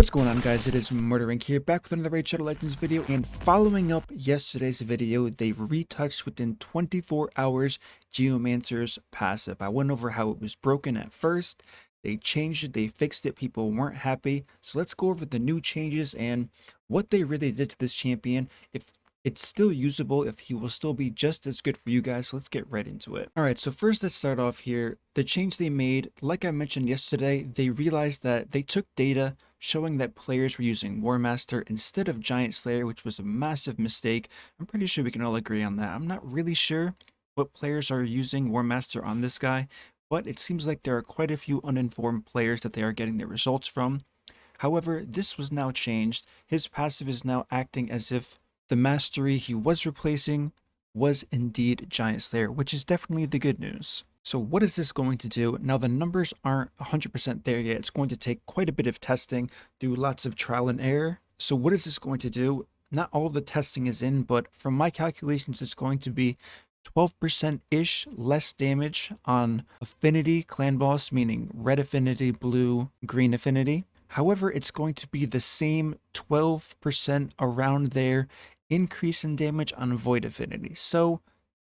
What's going on, guys? It is MurderInc here, back with another Raid Shadow Legends video, and following up yesterday's video, they retouched within 24 hours Geomancer's passive. I went over how it was broken at first, they changed it, they fixed it, people weren't happy, so let's go over the new changes and what they really did to this champion, if it's still usable, if he will still be just as good for you guys. So let's get right into it. Alright, so first let's start off here. The change they made, like I mentioned yesterday, they realized that they took data showing that players were using War Master instead of Giant Slayer, which was a massive mistake. I'm pretty sure we can all agree on that. I'm not really sure what players are using War Master on this guy, but it seems like there are quite a few uninformed players that they are getting their results from. However, this was now changed. His passive is now acting as if the mastery he was replacing was indeed Giant Slayer, which is definitely the good news. So what is this going to do? Now the numbers aren't 100% there yet. It's going to take quite a bit of testing, do lots of trial and error. So what is this going to do? Not all of the testing is in, but from my calculations, it's going to be 12%-ish less damage on affinity clan boss, meaning red affinity, blue, green affinity. However, it's going to be the same 12% around there increase in damage on void affinity. So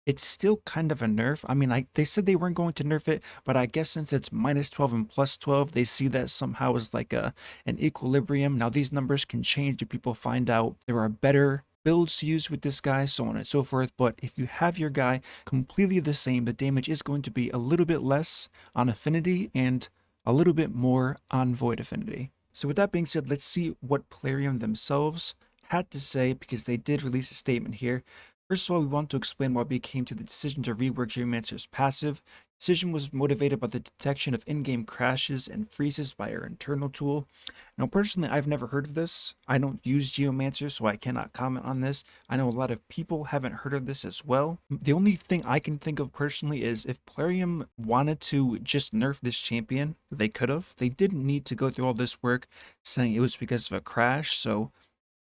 it's still kind of a nerf. I mean, they said they weren't going to nerf it, but I guess since it's -12 and +12, they see that somehow as like an equilibrium. Now these numbers can change if people find out there are better builds to use with this guy, so on and so forth. But if you have your guy completely the same, the damage is going to be a little bit less on affinity and a little bit more on void affinity. So with that being said, let's see what Plarium themselves had to say, because they did release a statement here. First of all, we want to explain why we came to the decision to rework Geomancer's passive. The decision was motivated by the detection of in-game crashes and freezes by our internal tool. Now, personally, I've never heard of this. I don't use Geomancer, so I cannot comment on this. I know a lot of people haven't heard of this as well. The only thing I can think of personally is if Plarium wanted to just nerf this champion, they could have. They didn't need to go through all this work saying it was because of a crash, so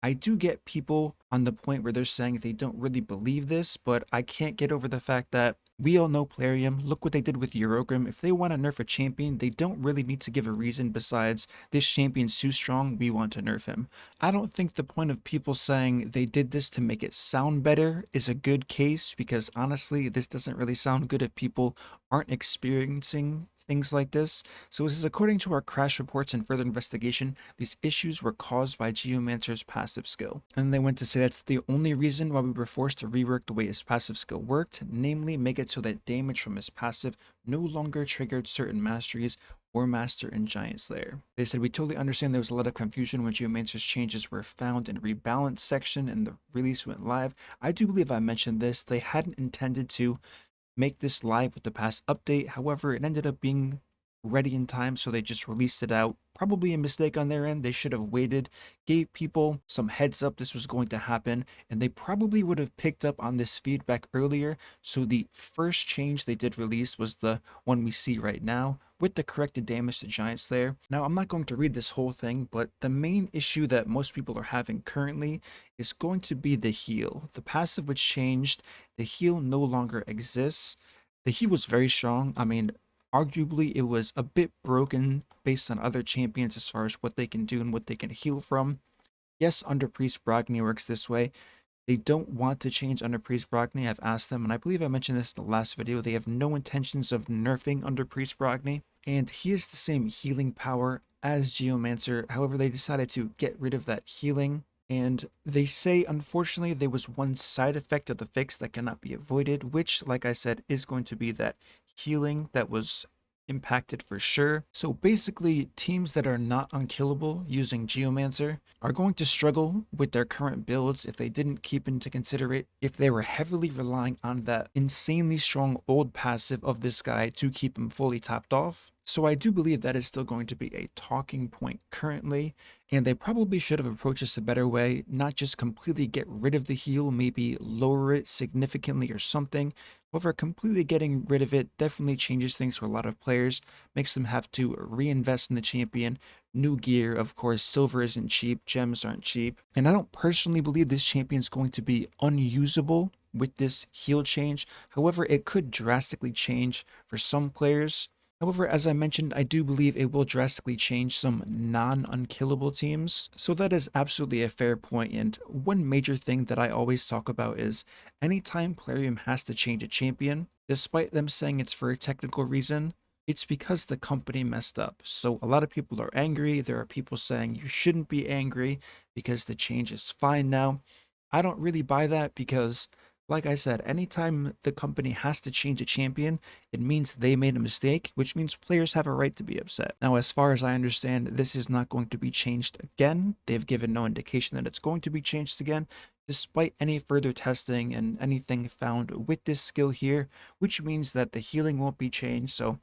I do get people on the point where they're saying they don't really believe this, but I can't get over the fact that we all know Plarium. Look what they did with Eurogrim. If they want to nerf a champion, they don't really need to give a reason besides this champion's too strong, we want to nerf him. I don't think the point of people saying they did this to make it sound better is a good case, because honestly, this doesn't really sound good if people aren't experiencing things like this. So this is according to our crash reports and further investigation, these issues were caused by Geomancer's passive skill. And they went to say that's the only reason why we were forced to rework the way his passive skill worked, namely make it so that damage from his passive no longer triggered certain masteries, War Master and Giant Slayer. They said, we totally understand there was a lot of confusion when Geomancer's changes were found in rebalance section and the release went live. I do believe I mentioned this. They hadn't intended to make this live with the past update. However, it ended up being ready in time, so they just released it out. Probably a mistake on their end. They should have waited, gave people some heads up this was going to happen, and they probably would have picked up on this feedback earlier. So the first change they did release was the one we see right now, with the corrected damage to Giant Slayer. Now, I'm not going to read this whole thing, but the main issue that most people are having currently is going to be the heal. The passive which changed, the heal no longer exists. The heal was very strong. I mean, arguably it was a bit broken based on other champions as far as what they can do and what they can heal from. Yes, Under Priest Brogni works this way. They don't want to change Under Priest Brogni. I've asked them, and I believe I mentioned this in the last video, they have no intentions of nerfing Under Priest Brogni, and he has the same healing power as Geomancer. However, they decided to get rid of that healing, and they say, unfortunately, there was one side effect of the fix that cannot be avoided, which, like I said, is going to be that healing that was impacted for sure. So basically, teams that are not unkillable using Geomancer are going to struggle with their current builds if they didn't keep into consideration if they were heavily relying on that insanely strong old passive of this guy to keep him fully topped off. So I do believe that is still going to be a talking point currently, and they probably should have approached this a better way, not just completely get rid of the heal, maybe lower it significantly or something. However, completely getting rid of it definitely changes things for a lot of players, makes them have to reinvest in the champion. New gear, of course, silver isn't cheap, gems aren't cheap, and I don't personally believe this champion is going to be unusable with this heal change. However, it could drastically change for some players. However, as I mentioned, I do believe it will drastically change some non-unkillable teams. So that is absolutely a fair point. And one major thing that I always talk about is anytime Plarium has to change a champion, despite them saying it's for a technical reason, it's because the company messed up. So a lot of people are angry. There are people saying you shouldn't be angry because the change is fine now. I don't really buy that because, like I said, anytime the company has to change a champion, it means they made a mistake, which means players have a right to be upset. Now, as far as I understand, this is not going to be changed again. They've given no indication that it's going to be changed again, despite any further testing and anything found with this skill here, which means that the healing won't be changed. So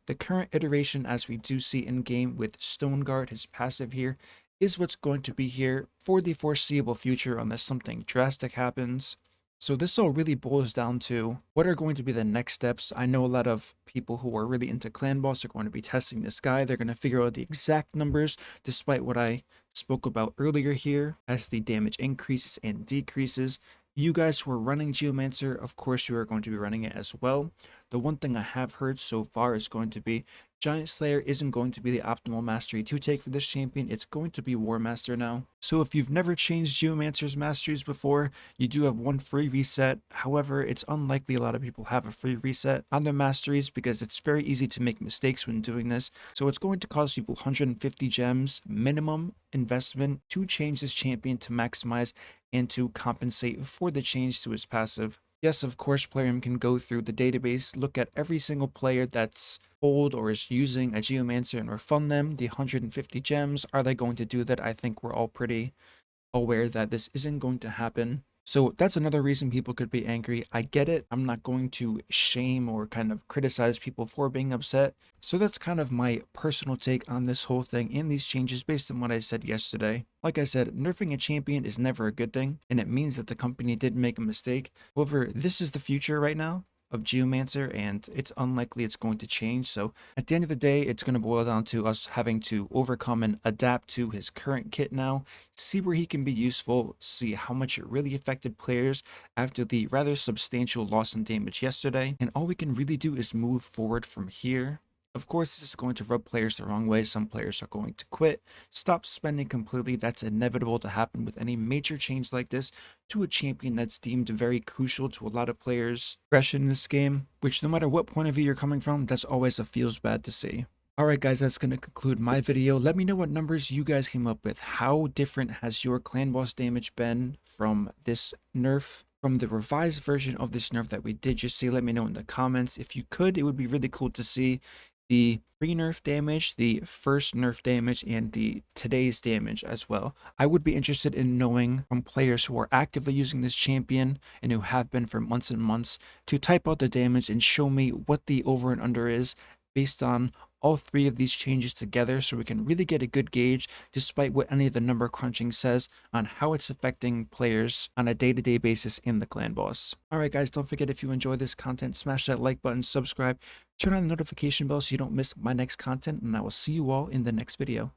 the current iteration, as we do see in game with Stoneguard, his passive here, is what's going to be here for the foreseeable future unless something drastic happens. So this all really boils down to what are going to be the next steps. I know a lot of people who are really into clan boss are going to be testing this guy. They're going to figure out the exact numbers despite what I spoke about earlier here as the damage increases and decreases. You guys who are running Geomancer, of course you are going to be running it as well. The one thing I have heard so far is going to be Giant Slayer isn't going to be the optimal mastery to take for this champion. It's going to be War Master now. So if you've never changed Geomancer's masteries before, you do have one free reset. However, it's unlikely a lot of people have a free reset on their masteries because it's very easy to make mistakes when doing this. So it's going to cost people 150 gems minimum investment to change this champion to maximize and to compensate for the change to his passive. Yes, of course, Plarium can go through the database, look at every single player that's old or is using a Geomancer and refund them the 150 gems. Are they going to do that? I think we're all pretty aware that this isn't going to happen. So that's another reason people could be angry. I get it. I'm not going to shame or kind of criticize people for being upset. So that's kind of my personal take on this whole thing and these changes based on what I said yesterday. Like I said, nerfing a champion is never a good thing, and it means that the company did make a mistake. However, this is the future right now of Geomancer, and it's unlikely it's going to change. So at the end of the day, it's going to boil down to us having to overcome and adapt to his current kit now, see where he can be useful, see how much it really affected players after the rather substantial loss in damage yesterday, and all we can really do is move forward from here. Of course, this is going to rub players the wrong way. Some players are going to quit, stop spending completely. That's inevitable to happen with any major change like this to a champion that's deemed very crucial to a lot of players' progression in this game, which no matter what point of view you're coming from, that's always a feels bad to see. Alright guys, that's going to conclude my video. Let me know what numbers you guys came up with. How different has your clan boss damage been from this nerf? From the revised version of this nerf that we did just see? Let me know in the comments. If you could, it would be really cool to see the pre-nerf damage, the first nerf damage, and the today's damage as well. I would be interested in knowing from players who are actively using this champion and who have been for months and months to type out the damage and show me what the over and under is based on all three of these changes together, so we can really get a good gauge, despite what any of the number crunching says, on how it's affecting players on a day-to-day basis in the clan boss. Alright guys, don't forget, if you enjoy this content, smash that like button, subscribe, turn on the notification bell so you don't miss my next content, and I will see you all in the next video.